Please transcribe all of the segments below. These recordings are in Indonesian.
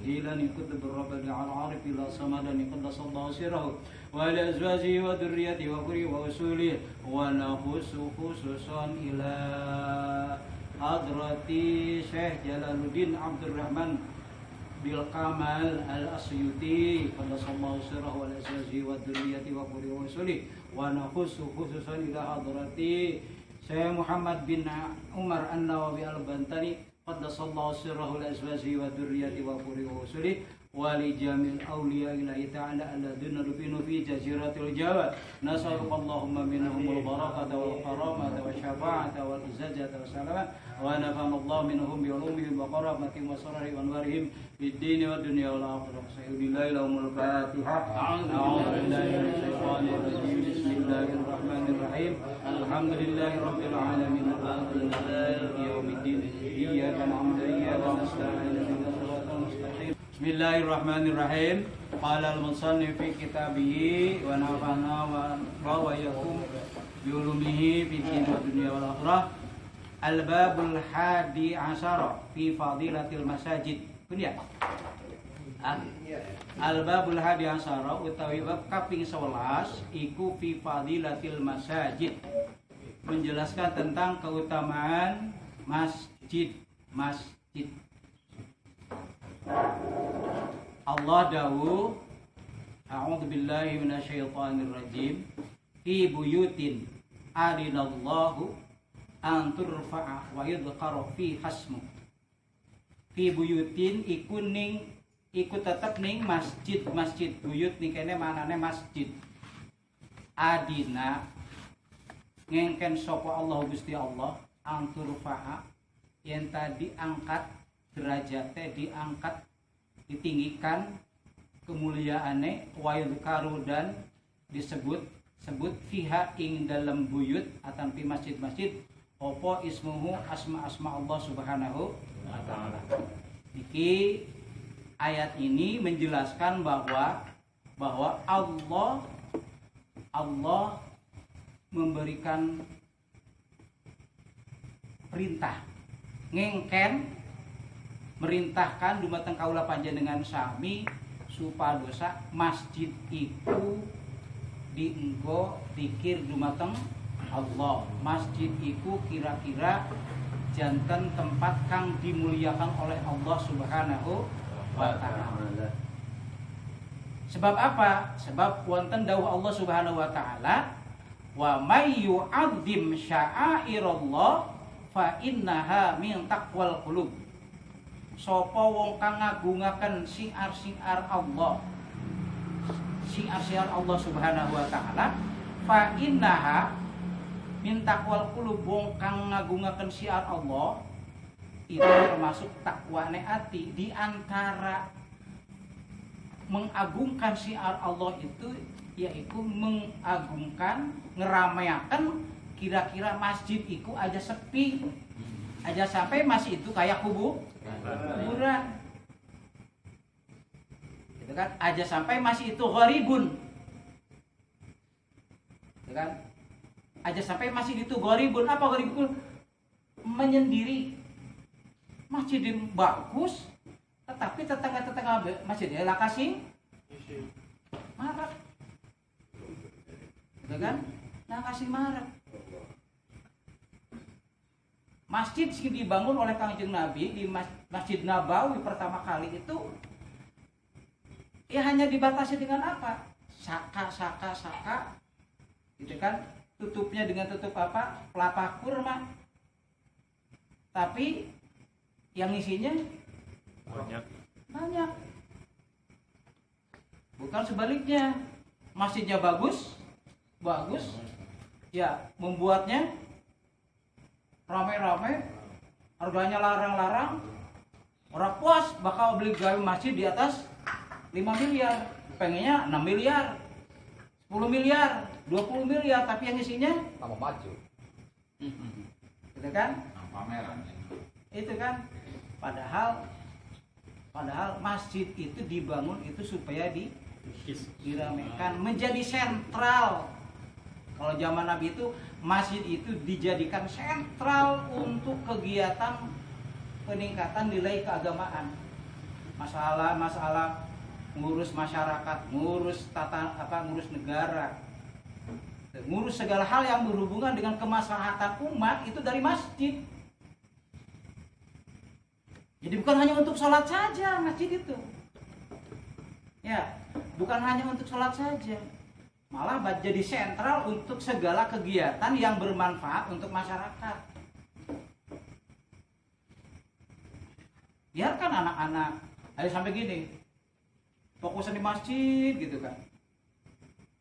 جيلاني كتب الرب على العارف إلى صمدني قدس الله سره ولأزواجه وذريته وكره ورسوله ونخص خصوصا إلى حضرة شيخ جلال الدين عبد الرحمن بالكمال الأسيوطي قدس الله سره ولأزواجه وذريته وكره ورسوله ونخص خصوصا إلى حضرة شيخ محمد بن عمر النووي البنتني قدس الله سره لأزواجه وذريته وكره ورسوله ولجميع الأولياء الله تعالى الذين دفنوا في جزيرة الجواد نسألك اللهم منهم البركة والكرامة والشفاعة والعزة والسلامة ونفعنا الله منهم بعلومهم وكرامتهم وسررهم وأنوارهم في الدين والدنيا والآخرة سيد الله لهم الفاتحة أعوذ بالله من الشيطان الرجيم بسم الله الرحمن الرحيم الحمد لله رب العالمين الرحمن مالك يوم الدين إياك نعبد وإياك نستعين اهدنا الصراط المستقيم بسم الله الرحمن الرحيم قال المصنف في كتابه ونفعنا وإياكم بعلومه في الدين والدنيا والآخرة الباب الحادي عشر في فضيلة المساجد punya Al-Babul Hadi Asyara utawi bab kaping 11 iku fi fadilatil masajid menjelaskan tentang keutamaan masjid. Allah dawuh a'udzu billahi minasyaitonir rajim fi buyutin adinallahu an turfa'a wa yudhkara fi hasmu fi buyutin iku tetep ning masjid buyut ning kene manane masjid adina ngengken sapa Allah Gusti Allah anturfa'a yang tadi angkat derajatnya diangkat ditinggikan kemuliaane wa yudhkaru dan disebut fiha ing dalam buyut atau fi masjid opo ismuhu asma Allah subhanahu wa ta'ala. Iki ayat ini menjelaskan bahwa Allah memberikan perintah ngengken merintahkan dumateng kaula panjenengan sami supadosa masjid iku dienggo pikir dumateng Allah. Masjid iku kira-kira janten tempat kang dimuliakan oleh Allah Subhanahu wa ta'ala. Sebab apa? Sebab wonten dawuh Allah Subhanahu wa ta'ala, wa may yu'azzim sya'airallah fa innaha min taqwal qulub. Sapa wong kang ngagungaken siar-siar Allah. Siar-siar Allah Subhanahu wa ta'ala, fa innaha min taqwal qulub, wong kang ngagungaken siar Allah itu termasuk takwane ati. Di antara mengagungkan siar Allah itu yaitu mengagungkan ngerameaken kira-kira masjid itu aja sepi aja sampai masih itu kayak kuburan gitu kan, aja sampai masih itu gharibun gitu kan, aja sampai masih itu gharibun. Apa gharibun? Menyendiri. Masjid bagus tetapi tetangga-tetangga masjidnya lah kasih marah gitu kan, nah kasih marah. Masjid sing dibangun oleh Kangjeng Nabi di Masjid Nabawi pertama kali itu ya hanya dibatasi dengan apa? Saka gitu kan, tutupnya dengan tutup apa? Pelapa kurma. Tapi yang isinya banyak. Bukan sebaliknya. Masjidnya bagus, ya membuatnya rame-rame, harganya larang-larang. Orang puas bakal beli gawe masjid di atas 5 miliar, pengennya 6 miliar, 10 miliar, 20 miliar, tapi yang isinya tambah maju. Gitu kan? Pameran. Itu kan, padahal masjid itu dibangun itu supaya diramekan, menjadi sentral. Kalau zaman Nabi itu masjid itu dijadikan sentral untuk kegiatan peningkatan nilai keagamaan. masalah ngurus masyarakat, ngurus ngurus negara, ngurus segala hal yang berhubungan dengan kemaslahatan umat itu dari masjid. Jadi bukan hanya untuk sholat saja masjid itu, ya, bukan hanya untuk sholat saja, malah jadi sentral untuk segala kegiatan yang bermanfaat untuk masyarakat. Biarkan anak-anak, ayo sampai gini, fokusan di masjid gitu kan.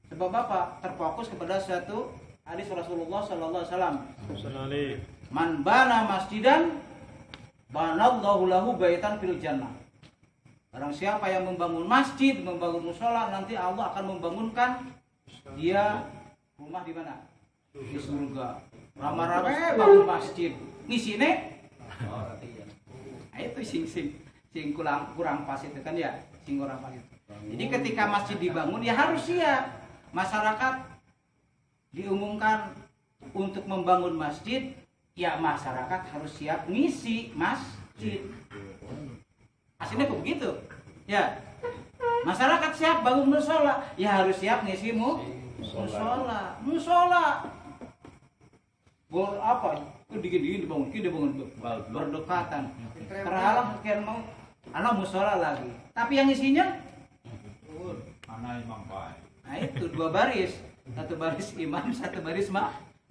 Sebab Bapak terfokus kepada satu hadis Rasulullah sallallahu alaihi wasallam. Man bana masjidan banallahu lahu baitan fil jannah. Barang siapa yang membangun masjid, membangun mushola, nanti Allah akan membangunkan dia rumah di mana? Di surga. Rame-rame bangun masjid. Ngisine? Nah, itu sing kurang pas itu kan ya, sing kurang pas itu. Jadi ketika masjid dibangun ya harus siap. Masyarakat diumumkan untuk membangun masjid, ya masyarakat harus siap ngisi masjid. Aslinya kok begitu? Ya. Masyarakat siap bangun mushola, ya harus siap ngisi mushola. Mushola. Gol apa? Dingin dibangun berdekatan. Terhalang sekian mau anak mushola lagi. Tapi yang isinya anak imam baik. Nah itu 2 baris, 1 baris imam, 1 baris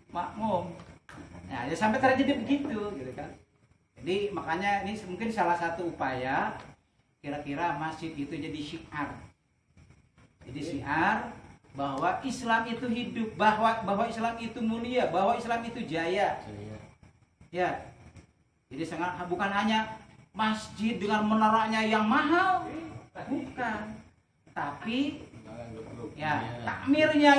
makmum. Nah, ya sampai terjadi begitu, gitu kan. Jadi makanya ini mungkin salah satu upaya kira-kira masjid itu jadi syiar. Jadi syiar bahwa Islam itu hidup, bahwa Islam itu mulia, bahwa Islam itu jaya. Ya. Jadi bukan hanya masjid dengan menaranya yang mahal, bukan. Tapi ya takmirnya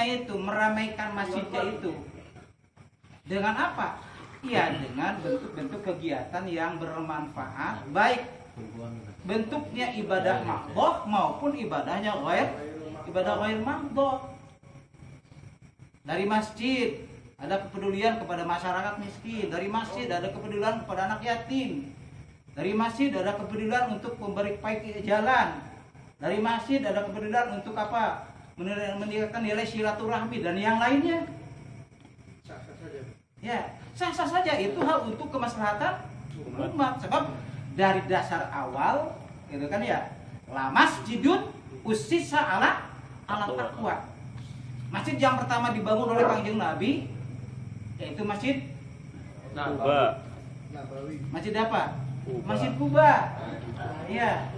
itu meramaikan masjidnya itu dengan apa? Ya dengan bentuk-bentuk kegiatan yang bermanfaat, baik bentuknya ibadah mahdhah maupun ibadahnya ghair mahdhah. Dari masjid ada kepedulian kepada masyarakat miskin, dari masjid ada kepedulian kepada anak yatim, dari masjid ada kepedulian untuk memberi baik jalan, dari masjid ada kepedulian untuk apa? Meningkatkan nilai silaturahmi dan yang lainnya. Ya, sah-sah saja itu hal untuk kemaslahatan umat. Sebab dari dasar awal, gitu kan ya, la masjidun ussisa ala taqwa. Masjid yang pertama dibangun oleh Kangjeng Nabi yaitu Masjid Kuba. Masjid apa? Masjid Kuba. Iya.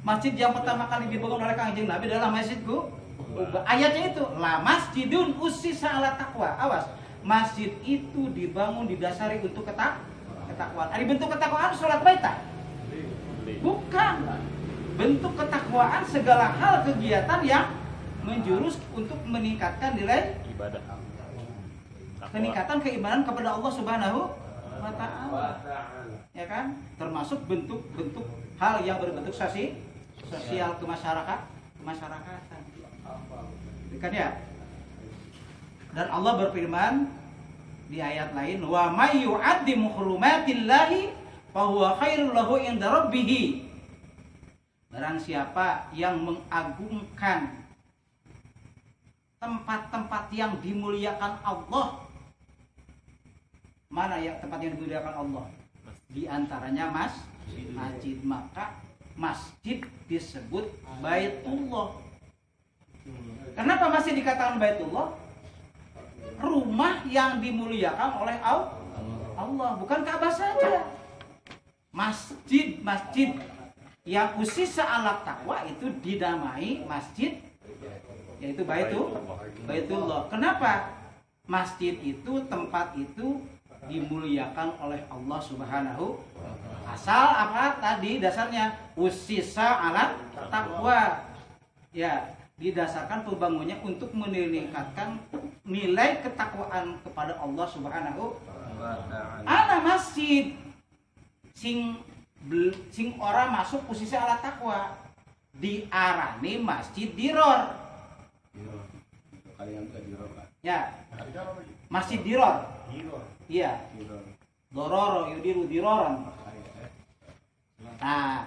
Masjid yang pertama kali dibangun oleh Kangjeng Nabi adalah Masjid Kuba. Ayatnya itu la masjidun ussisa ala taqwa. Awas, masjid itu dibangun didasari untuk ketakwaan. Ada bentuk ketakwaan sholat bait tak? Bukan. Bentuk ketakwaan segala hal kegiatan yang menjurus untuk meningkatkan nilai Ibadah. peningkatan keimanan kepada Allah Subhanahu wa taala. Ya kan? Termasuk bentuk-bentuk hal yang berbentuk sosial kemasyarakatan. Kan ya? Dan Allah berfirman di ayat lain, wa may yu'addim hurumatillahi fa huwa khairul lahu inda rabbih. Barang siapa yang mengagungkan tempat-tempat yang dimuliakan Allah. Mana ya tempat yang dimuliakan Allah? Di antaranya masjid. Maka masjid disebut Baitullah. Kenapa masjid dikatakan Baitullah? Rumah yang dimuliakan oleh Allah, bukan Ka'bah saja. Masjid yang ussisa ala taqwa itu dinamai masjid, yaitu Baitullah. Kenapa? Masjid itu, tempat itu dimuliakan oleh Allah Subhanahu. Asal apa tadi dasarnya? Ussisa ala taqwa. Ya, didasarkan pembangunnya untuk meningkatkan nilai ketakwaan kepada Allah Subhanahu wa taala. Ana masjid sing ora masuk posisi ala takwa diarani masjid diror. Ya. Masjid diror. Iya. Dororo yudiru diroran. Nah,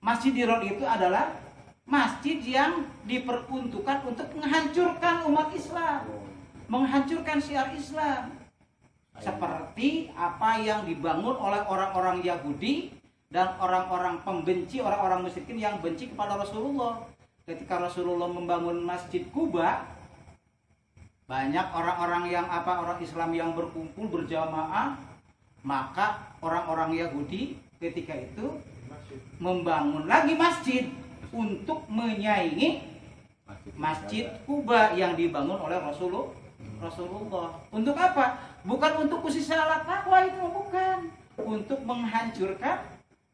masjid dirar itu adalah masjid yang diperuntukkan untuk menghancurkan umat Islam, menghancurkan syiar Islam. Seperti apa yang dibangun oleh orang-orang Yahudi dan orang-orang pembenci, orang-orang musyrikin yang benci kepada Rasulullah. Ketika Rasulullah membangun Masjid Kuba, banyak orang-orang yang orang Islam yang berkumpul berjamaah, maka orang-orang Yahudi ketika itu membangun lagi masjid untuk menyaingi Masjid Kuba yang dibangun oleh Rasulullah. Untuk apa? Bukan untuk khusus alat takwa, itu bukan. Untuk menghancurkan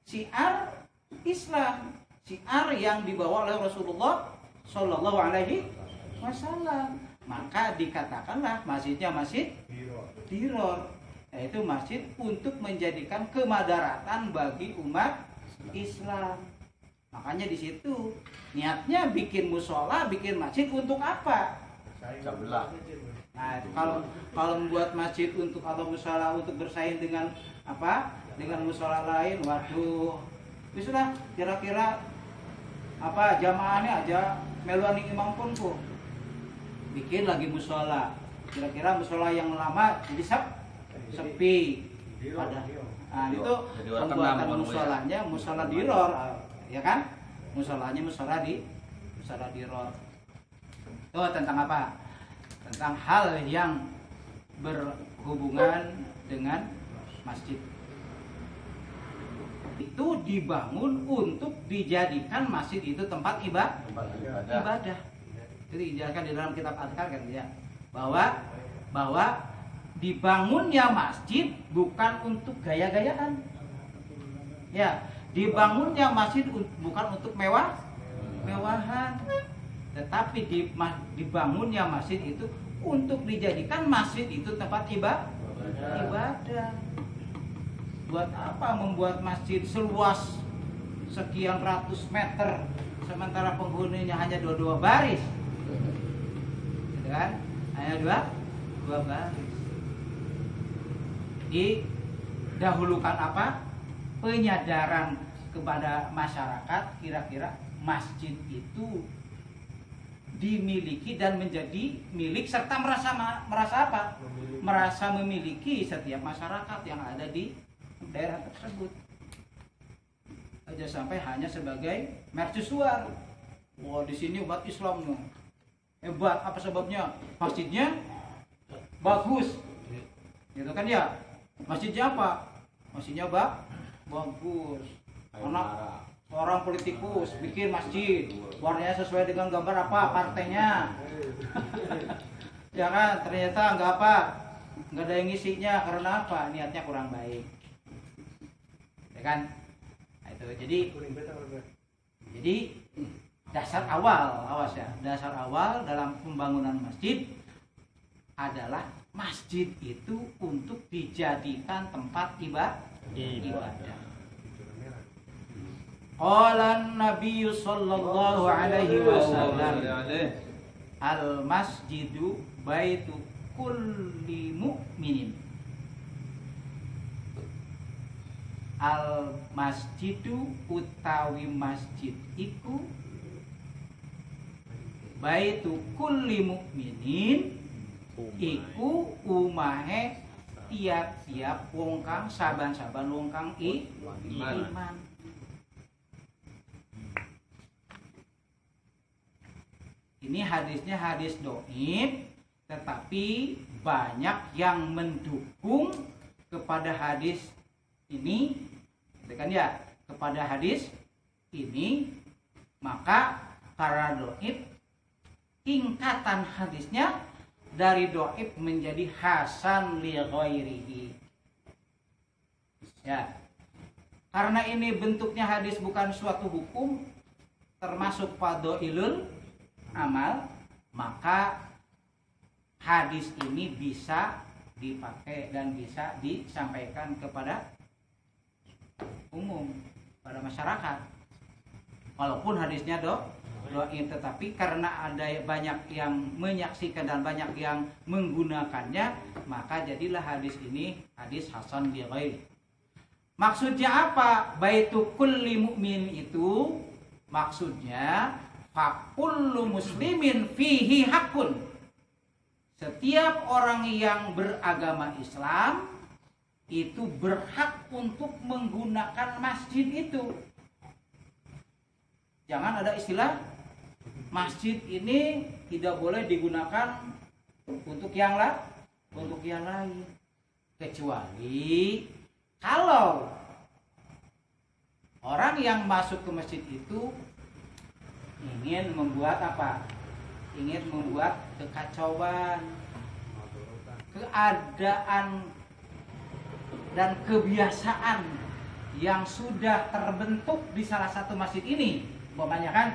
syiar Islam, syiar yang dibawa oleh Rasulullah Shallallahu Alaihi Wasallam. Maka dikatakanlah masjidnya masjid dirar, yaitu masjid untuk menjadikan kemadaratan bagi umat Islam. Makanya di situ niatnya bikin musola, bikin masjid untuk apa? Nah, kalau membuat masjid untuk atau musola untuk bersaing dengan apa? Dengan musola lain, waduh. Wisulah kira-kira apa jamaahnya aja meluani imam pun kok. Bikin lagi musola. Kira-kira musola yang lama jadi sepi. Nah, itu pembuatan musolanya musola dirar, ya kan? Musolanya musola dirar. Itu tentang apa? Tentang hal yang berhubungan dengan masjid. Itu dibangun untuk dijadikan masjid itu tempat ibadah. Itu dijelaskan di dalam kitab Adhkar kan ya. Bahwa dibangunnya masjid bukan untuk gaya-gayaan. Ya, dibangunnya masjid bukan untuk mewahan. Tetapi dibangunnya masjid itu untuk dijadikan masjid itu tempat ibadah. Buat apa membuat masjid seluas sekian ratus meter sementara penghuninya hanya dua baris, gitu kan? Hanya dua baris. Didahulukan apa? Penyadaran kepada masyarakat, kira-kira masjid itu dimiliki dan menjadi milik serta merasa apa? Merasa memiliki setiap masyarakat yang ada di daerah tersebut. Aja sampai hanya sebagai mercusuar. Wah, di sini umat Islam nih hebat. Apa sebabnya? Masjidnya bagus. Gitu kan ya? Masjidnya apa? Masjidnya bagus. Anak seorang politikus bikin masjid, warnanya sesuai dengan gambar apa partainya. Ya kan, ternyata nggak ada yang ngisinya. Karena apa? Niatnya kurang baik, ya kan? Nah, itu jadi dasar awal, awas ya, dasar awal dalam pembangunan masjid adalah masjid itu untuk dijadikan tempat ibadah. Qala Nabi sallallahu alaihi wasallam, al masjidu baitu kulli mu'minin. Al masjidu utawi masjid iku baitu kulli mu'minin, iku umahe tiap-tiap wong kang saban-saban wong kang iman. Ini hadisnya hadis dhaif, tetapi banyak yang mendukung kepada hadis ini, kan ya, kepada hadis ini. Maka karena dhaif, tingkatan hadisnya dari dhaif menjadi hasan li ghairihi. Ya. Karena ini bentuknya hadis bukan suatu hukum, termasuk fadhailul amal, maka hadis ini bisa dipakai dan bisa disampaikan kepada umum, pada masyarakat. Walaupun hadisnya dhaif, tetapi karena ada banyak yang menyaksikan dan banyak yang menggunakannya, maka jadilah hadis ini hadis hasan li ghairi. Maksudnya apa? Baitu kulli mu'min itu maksudnya fakullu muslimin fihi hakun. Setiap orang yang beragama Islam itu berhak untuk menggunakan masjid itu. Jangan ada istilah masjid ini tidak boleh digunakan untuk yang lain. Kecuali kalau orang yang masuk ke masjid itu ingin membuat apa? Ingin membuat kekacauan, keadaan dan kebiasaan yang sudah terbentuk di salah satu masjid ini. Umpamanya kan,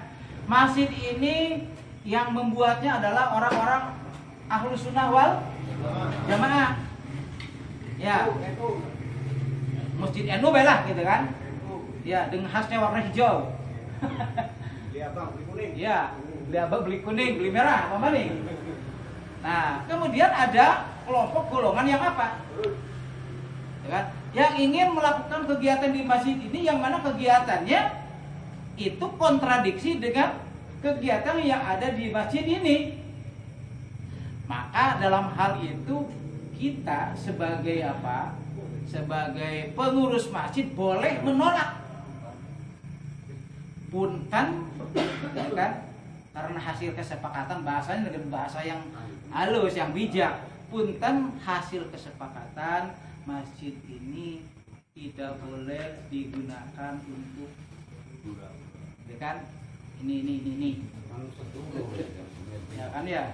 masjid ini yang membuatnya adalah orang-orang Ahlus Sunnah wal Jamaah. Ya. Masjid NU belah gitu kan. Ya, dengan khasnya warna hijau. Beli abang, beli kuning. Ya, beli abang, beli kuning, beli merah, apa nih? Nah, kemudian ada kelompok golongan yang apa? Ya kan? Yang ingin melakukan kegiatan di masjid ini yang mana kegiatannya itu kontradiksi dengan kegiatan yang ada di masjid ini. Maka dalam hal itu kita sebagai apa? Sebagai pengurus masjid boleh menolak. Punten, ya kan? Karena hasil kesepakatan bahasanya dengan bahasa yang halus, yang bijak. Punten hasil kesepakatan masjid ini tidak boleh digunakan untuk, ya kan? Ini. Ya kan ya?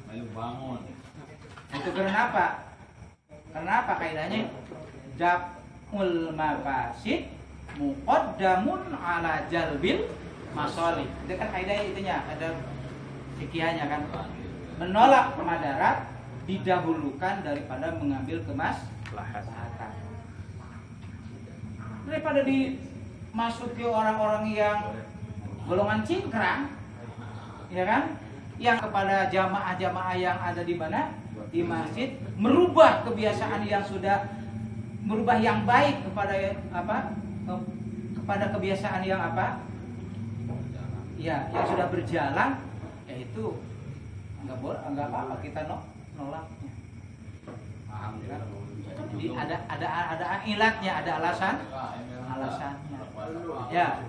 Ayo bangun. Itu kenapa? Kenapa kaidahnya? Daf'ul mafasid muqaddamun ala jalbil masolih. Itu kan kaidah itunya, ada fikihnya kan. Menolak madarat didahulukan daripada mengambil kemaslahatan. Daripada dimasuki orang-orang yang golongan cingkrang, ya kan? Yang kepada jamaah-jamaah yang ada di mana? Di masjid, merubah kebiasaan yang sudah, merubah yang baik kepada apa? Kepada kebiasaan yang apa? Ya, yang sudah berjalan, yaitu enggak boleh, enggak apa-apa kita nolaknya. Ya kan? Jadi ada ilatnya, ada alasannya. Ya.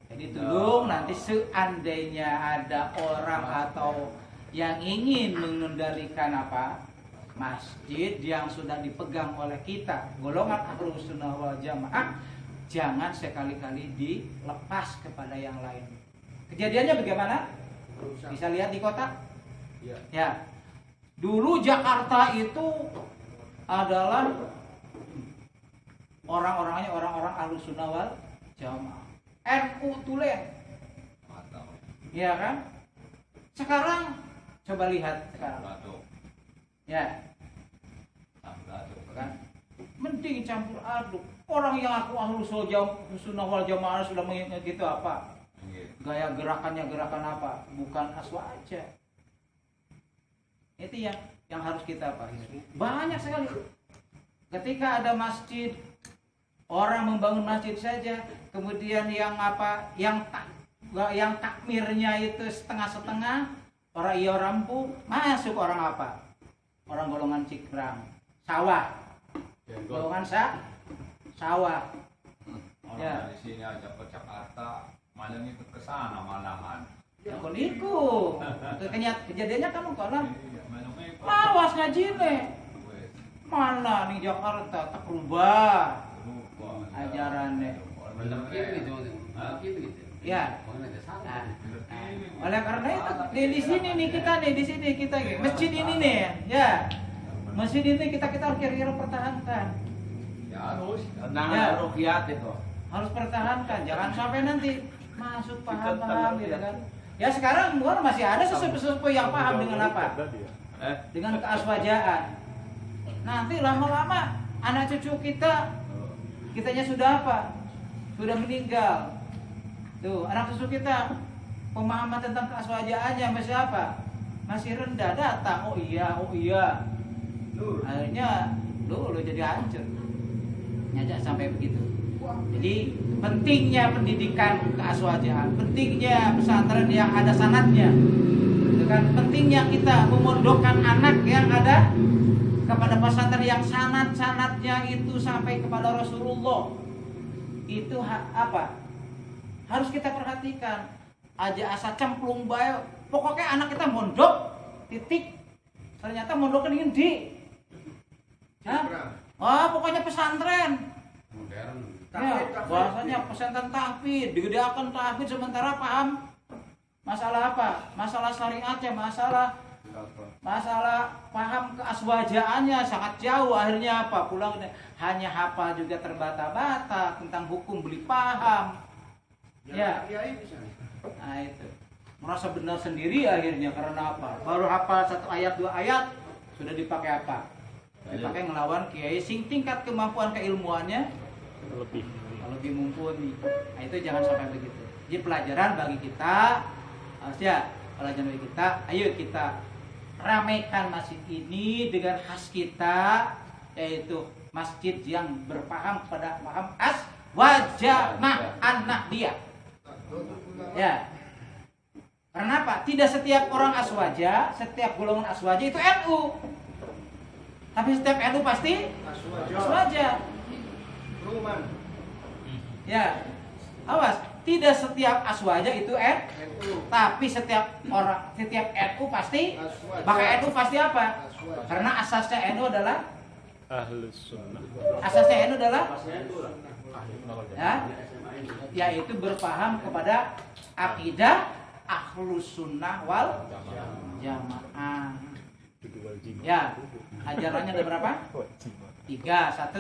Jadi tolong nanti seandainya ada orang atau yang ingin mengendalikan apa masjid yang sudah dipegang oleh kita golongan Ahlus Sunnah wal Jamaah, jangan sekali-kali dilepas kepada yang lain. Kejadiannya bagaimana? Bisa lihat di kota. Ya. Dulu Jakarta itu adalah orang-orangnya orang-orang Ahlus Sunnah wal Jamaah. NU tulen, ya kan? Sekarang coba lihat sekarang, ya, kan? Mending campur aduk. Orang yang aku Ahlus Sunnah wal Jamaah sudah mengingat gitu apa? Gaya gerakannya gerakan apa? Bukan aswaja. Itu yang harus kita pahami. Banyak sekali. Ketika ada masjid, orang membangun masjid saja, kemudian yang takmirnya itu setengah-setengah, orang rampu, masuk orang apa? Orang golongan cikrang, sawah, golongan sawah. Orang Ya. dari sini aja ke Jakarta, malam itu ke sana malahan. Ya kon iku. Kejadiannya kamu konon. Iya, malam itu. Awas ngaji nih. Mana nih Jakarta tak rubah ajarannya. Ya. Nah, oleh karena itu di sini nih kita nih di sini kita masjid ini nih ya. Masjid ini kita harus kira-kira pertahankan. Ya harus. Ya. Rukiat itu. Harus pertahankan, jangan sampai nanti masuk paham-paham gitu kan. Ya sekarang masih ada sesepuh yang paham dengan apa? Dengan keaswajaan. Nanti lama-lama anak cucu kitanya sudah apa? Sudah meninggal. Tuh, anak cucu kita pemahaman tentang keaswajaannya masih apa? Masih rendah, datang. Oh iya. Akhirnya lu jadi hancur. Nyajak sampai begitu. Jadi pentingnya pendidikan keaswajaan, pentingnya pesantren yang ada sanadnya, dengan pentingnya kita memondokkan anak yang ada kepada pesantren yang sanad-sanadnya itu sampai kepada Rasulullah. Itu apa? Harus kita perhatikan. Aja asa cemplung bae, pokoknya anak kita mondok, titik. Ternyata mondoknya ingin di. Pokoknya pesantren. Modern. Ya, bahasanya pesantren tahfidz, digedeakan tahfidz sementara paham masalah apa? Masalah syariatnya, masalah paham keaswajaannya sangat jauh. Akhirnya apa? Pulang hanya hafal juga terbata-bata tentang hukum, beli paham. Ya. Nah itu. Merasa benar sendiri akhirnya karena apa? Baru hafal 1 ayat 2 ayat sudah dipakai apa? Dipakai ngelawan kiai sing tingkat kemampuan keilmuannya lebih mumpuni. Nah itu jangan sampai begitu. Jadi pelajaran bagi kita, pelajaran bagi kita, ayo kita ramaikan masjid ini dengan khas kita, yaitu masjid yang berpaham pada paham aswajamah anak dia. Ya. Karena apa? Tidak setiap orang aswaja, setiap golongan aswaja itu NU. Tapi setiap NU pasti aswaja. Ya, awas, tidak setiap aswaja itu NU, tapi setiap NU pasti, maka NU pasti apa? Karena asasnya NU adalah Ahlus Sunnah. Asasnya NU adalah yaitu berpaham kepada akidah Ahlus Sunnah wal Jamaah. Ya, ajarannya ada berapa? 3. 1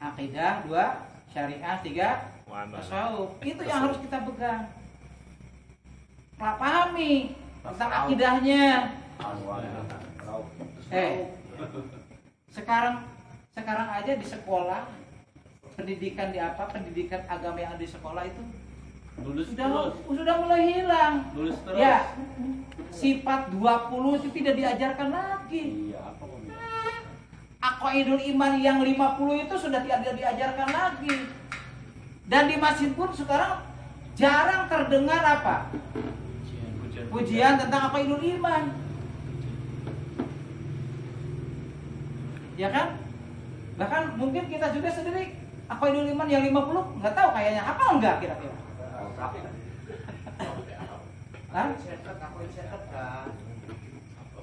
akidah, 2 syariah, 3 tasawuf. Itu yang harus kita pegang. Pahami tentang akidahnya. Sekarang aja di sekolah pendidikan pendidikan agama yang ada di sekolah itu sudah mulai hilang. Ya, sifat 20 itu tidak diajarkan lagi. Aqaidul iman yang 50 itu sudah tidak diajarkan lagi. Dan di masjid pun sekarang jarang terdengar apa? Pujian tentang aqaidul iman. Ya kan? Bahkan mungkin kita juga sendiri aqaidul iman yang 50 nggak tahu kayaknya apa enggak kira-kira.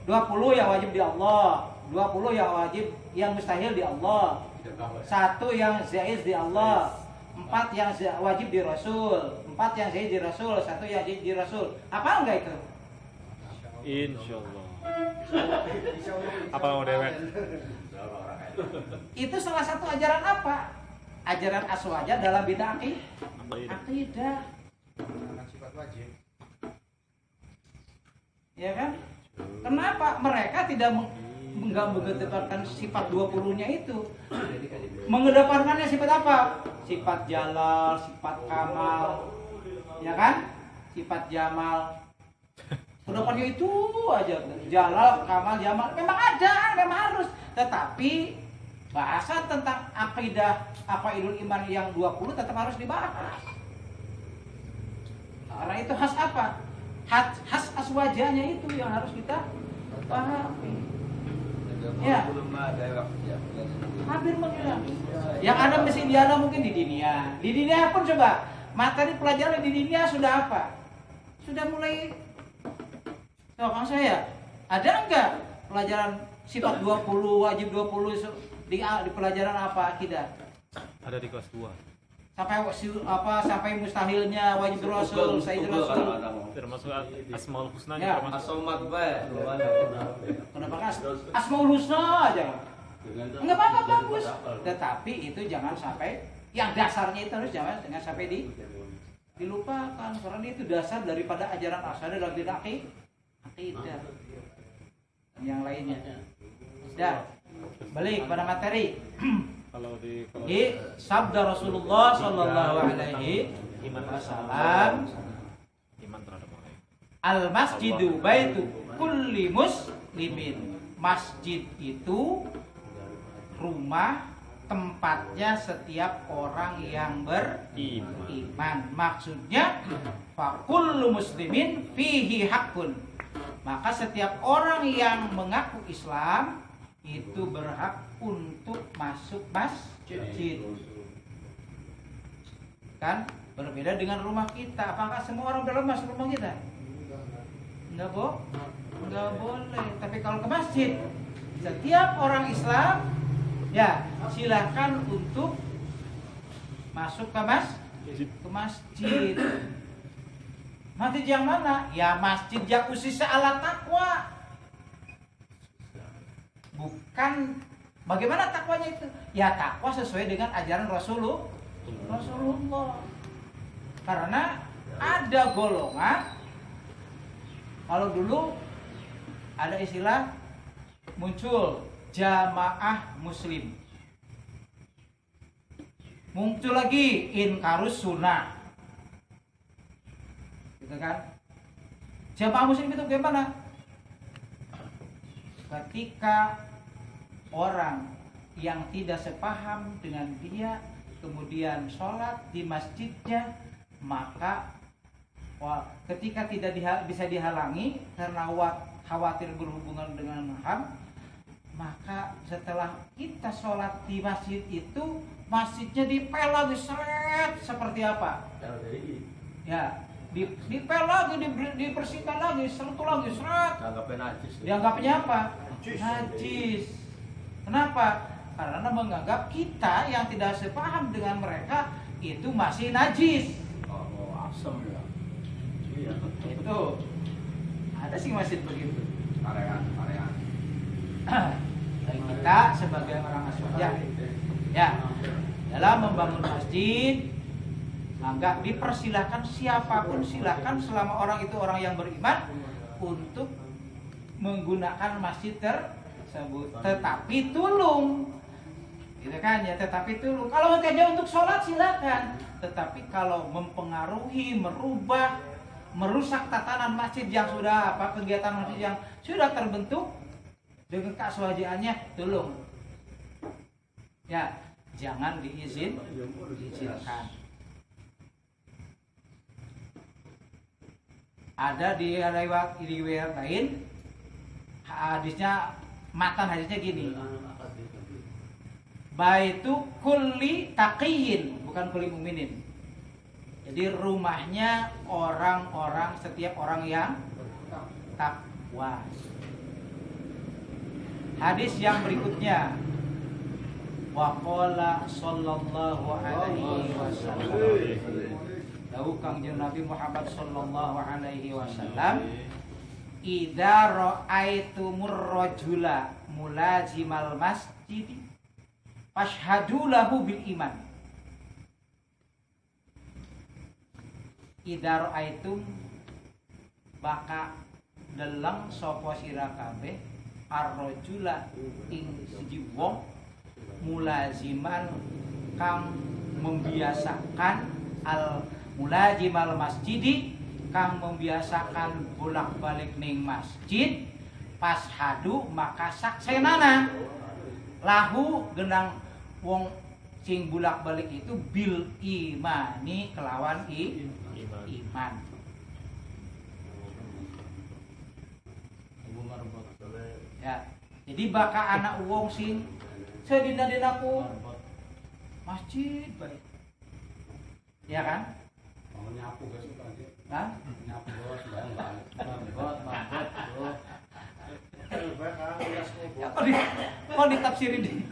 20 yang wajib di Allah, 20 yang wajib yang mustahil di Allah, 1 yang jaiz di Allah, 4 yang wajib di Rasul, 4 yang jaiz di Rasul, 1 yang jaiz di Rasul. Apa enggak itu? Insyaallah. Apa mau dewek? Itu salah satu ajaran apa? Ajaran aswaja dalam bidang akidah. Sifat wajib. Ya kan? Kenapa mereka tidak mengedepankan sifat 20-nya itu? Mengedepankannya sifat apa? Sifat jalal, sifat kamal. Ya kan? Sifat jamal. Kedepannya itu aja. Jalal, kamal, jamal. Memang ada, memang harus. Tetapi bahasa tentang akidah aqaidul iman yang 20 tetap harus dibahas. Karena itu khas apa? Khas aswajanya itu yang harus kita pahami. Ya. Hampir menghilang. Yang ada mesti diana mungkin di dunia. Di dunia pun coba materi pelajaran di dunia sudah apa? Sudah mulai. Kang saya, ada enggak pelajaran sifat 20 wajib 20 di pelajaran apa akidah? Ada di kelas 2. Sampai mustahilnya wajib Rasul, Sayyid Rasul. Termasuk Asmaul Husna Ya. termasuk. Kenapa Asmaul Husna aja? Enggak apa-apa, bagus. Tetapi itu jangan sampai yang dasarnya itu harus jangan sampai dilupakan karena itu dasar daripada ajaran asal dalam bidang akidah. Yang lainnya. Dah. Balik pada materi. Kalau di sabda Rasulullah sallallahu alaihi wasallam, iman terhadap orang. al masjidu baitu kulli muslimin. Masjid itu rumah tempatnya setiap orang yang beriman. Maksudnya fakullu muslimin fihi hakun. Maka setiap orang yang mengaku Islam itu berhak untuk masuk masjid. Kan berbeda dengan rumah kita. Apakah semua orang dalam masuk rumah kita? Enggak boleh. Tapi kalau ke masjid, setiap orang Islam ya silahkan untuk masuk ke masjid. Masjid yang mana? Ya masjid yang usisa ala takwa. Bukan bagaimana takwanya itu? Ya takwa sesuai dengan ajaran Rasulullah. Karena ada golongan, kalau dulu ada istilah muncul jamaah muslim, muncul lagi inkarus sunnah, gitu kan? Jamaah muslim itu bagaimana? Ketika orang yang tidak sepaham dengan dia kemudian sholat di masjidnya, maka ketika tidak bisa dihalangi karena khawatir berhubungan dengan HAM, maka setelah kita sholat di masjid itu, masjidnya dipel lagi seret seperti apa? Ya, dipel lagi, dibersihkan lagi, sentuh lagi seret. Dianggapnya apa? Najis. Kenapa? Karena menganggap kita yang tidak sepaham dengan mereka itu masih najis. Asem ya. Iya. Itu ada sih masjid begitu. Karean. Dan kita sebagai orang aswaja, ya dalam membangun masjid, maka dipersilahkan siapapun silahkan selama orang itu orang yang beriman untuk menggunakan masjid tersebut. Tetapi tulung, gitu kan ya. Tetapi tulung. Kalau hanya untuk sholat silakan. Tetapi kalau mempengaruhi, merubah, merusak tatanan masjid yang sudah kegiatan masjid yang sudah terbentuk dengan keaswajaannya, tolong ya jangan diizinkan. Ada di riwayat lain hadisnya, matan hadisnya gini, baitu kulli taqiyin, bukan kulli mukminin. Jadi rumahnya orang-orang, setiap orang yang takwa. Hadis yang berikutnya, waqala sallallahu alaihi wasallam, dawuh Kangjeng Nabi Muhammad sallallahu alaihi wasallam, idza ra'aitumur rajula mulazimal masjid fashhadu lahu bil iman. Idza ra'aitum baka deleng sapa sira kabeh ar-rajula ing siji wong mulaziman kang membiasakan mulazimal masjidi, kang membiasakan bolak-balik ning masjid, pas hadu maka saksenana lahu gendang wong sing bolak-balik itu bil imani kelawan iman. Ya, jadi baka anak wong sing sedina-dinaku masjid baik. Ya kan? Mau nyapu guys itu aja. Hah? Nyapu bos bayang banget. Ya, kok ditafsirin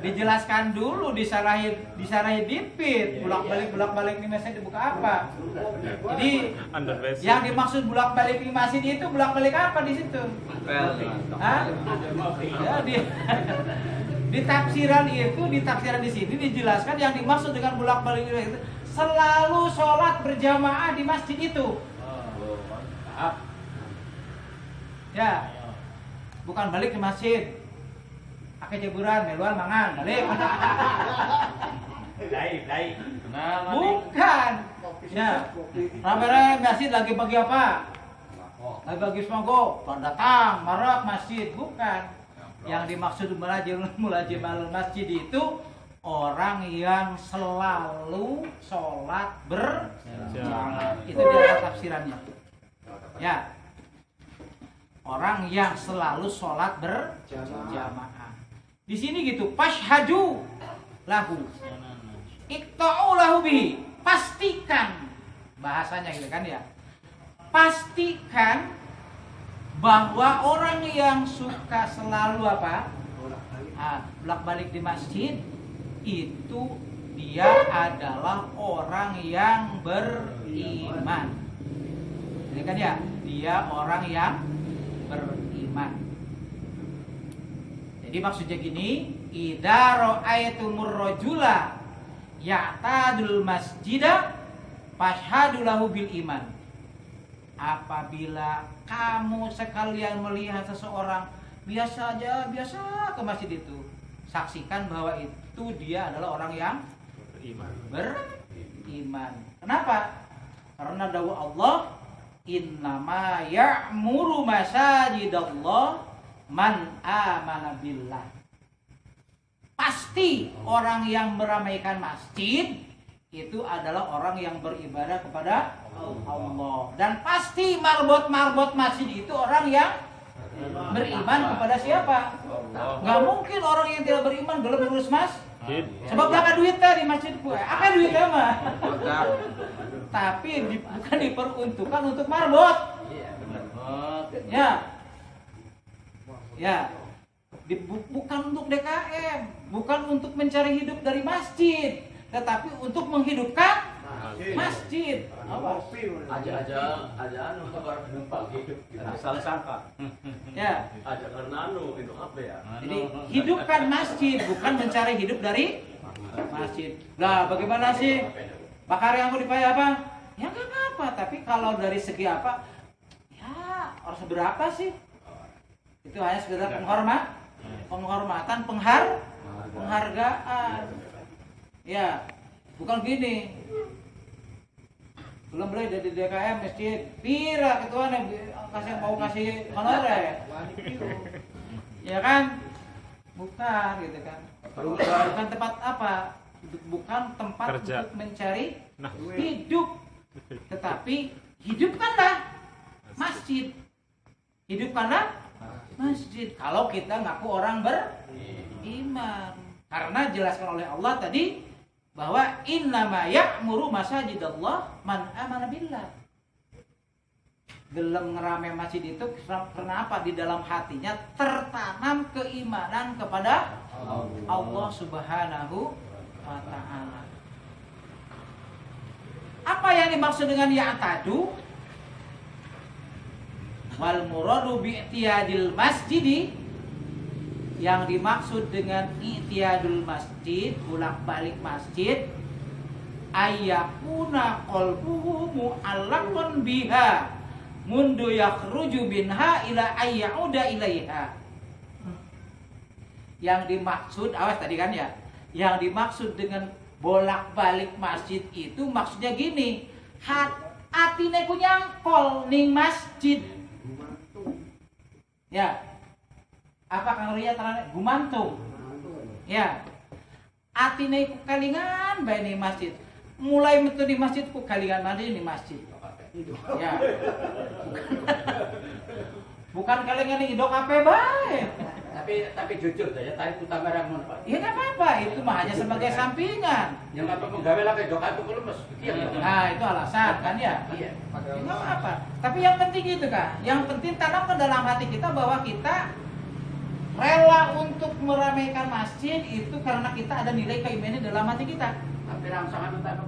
dijelaskan dulu, disarahin dipit, bolak-balik di masjid dibuka apa? Jadi yang dimaksud bolak-balik di masjid itu bolak-balik apa di situ? Hah? Ya, di tafsiran di sini dijelaskan yang dimaksud dengan bolak-balik itu selalu sholat berjamaah di masjid itu. Ya. Bukan balik ke masjid, pakai jeburan, meluan, mangan, balik. Bukan. Ya, rame-rame masjid lagi bagi apa? Lagi bagi sembako, datang, marak masjid, bukan. Yang dimaksud mulazim al-masjid itu orang yang selalu sholat berjamaah. Itu dia tafsirannya. Ya. Orang yang selalu sholat berjamaah. Di sini gitu, fashhadu lahu. Iqta'u lahu bihi. Pastikan. Bahasanya gitu kan ya. Pastikan bahwa orang yang suka selalu apa? Bolak-balik di masjid itu dia adalah orang yang beriman. Ini kan ya, dia orang yang beriman. Jadi maksudnya gini, idza ra'aitumur rajula ya'tadul masjida fashhadu lahu bil iman. Apabila kamu sekalian melihat seseorang biasa aja, biasa ke masjid itu, saksikan bahwa itu dia adalah orang yang beriman. Kenapa? Karena dawuh Allah, innama ya'muru masajidallah man amana billah. Pasti orang yang meramaikan masjid itu adalah orang yang beribadah kepada Allah. Dan pasti marbot masjid itu orang yang beriman kepada siapa? Gak mungkin orang yang tidak beriman belum ngurus masjid. Sebab gak ada duitnya di masjidku. Apa duitnya mah? Tapi bukan diperuntukkan untuk marbot. Ya. Bukan untuk DKM, bukan untuk mencari hidup dari masjid, tetapi untuk menghidupkan masjid. Aja untuk orang penumpang hidup. Salah sangka. Ya. Aja karena itu apa ya? Jadi hidupkan masjid, bukan mencari hidup dari masjid. Lah bagaimana sih? Bakar yang aku dibayar apa? Ya nggak apa-apa. Tapi kalau dari segi apa? Ya harus berapa sih? Itu hanya sekedar penghormatan, penghargaan. Ya, bukan gini. Belum boleh dari DKM masjid. Pira ketuanya mau kasih honorer. Ya kan? Bukan gitu kan. Bukan tempat apa? Bukan tempat Kerja. untuk mencari hidup. Tetapi hidupkanlah masjid. Hidupkanlah masjid. Kalau kita ngaku orang beriman. Karena jelaskan oleh Allah tadi bahwa innama ya'muru masajidallah man amana billah. Dalam ngerame masjid itu karena apa? Di dalam hatinya tertanam keimanan kepada Allah Subhanahu wa ta'ala. Apa yang dimaksud dengan ya'tadu? Wal muradu bi'tiyadil masjidi, yang dimaksud dengan i'tiyadul masjid, bolak-balik masjid, ayyakuna qalbuhu mu'allaqan biha mundu yakhruju minha ila ayyauda ilaiha. Yang dimaksud, awas tadi kan ya, yang dimaksud dengan bolak-balik masjid itu maksudnya gini, atine ku nyangkol ning masjid. Ya. Apa kang Ria terane gumantung. Ya. Atine ku kalingan bae ning masjid. Mulai metu di masjid ku kalingan mandi ning masjid. Ya. Bukan kalingan ning idok ape bae. Tapi jujur ya, tarik utama ramon Pak. Ya enggak apa-apa, itu mah hanya sebagai sampingan. Yang apa penggawe lah kayak doa itu lemes. Nah, itu alasan kan ya. Iya. Enggak apa-apa. Tapi yang penting itu kan, yang penting tanamkan dalam hati kita bahwa kita rela untuk meramaikan masjid itu karena kita ada nilai keimanan dalam hati kita. Tapi rangsangan utama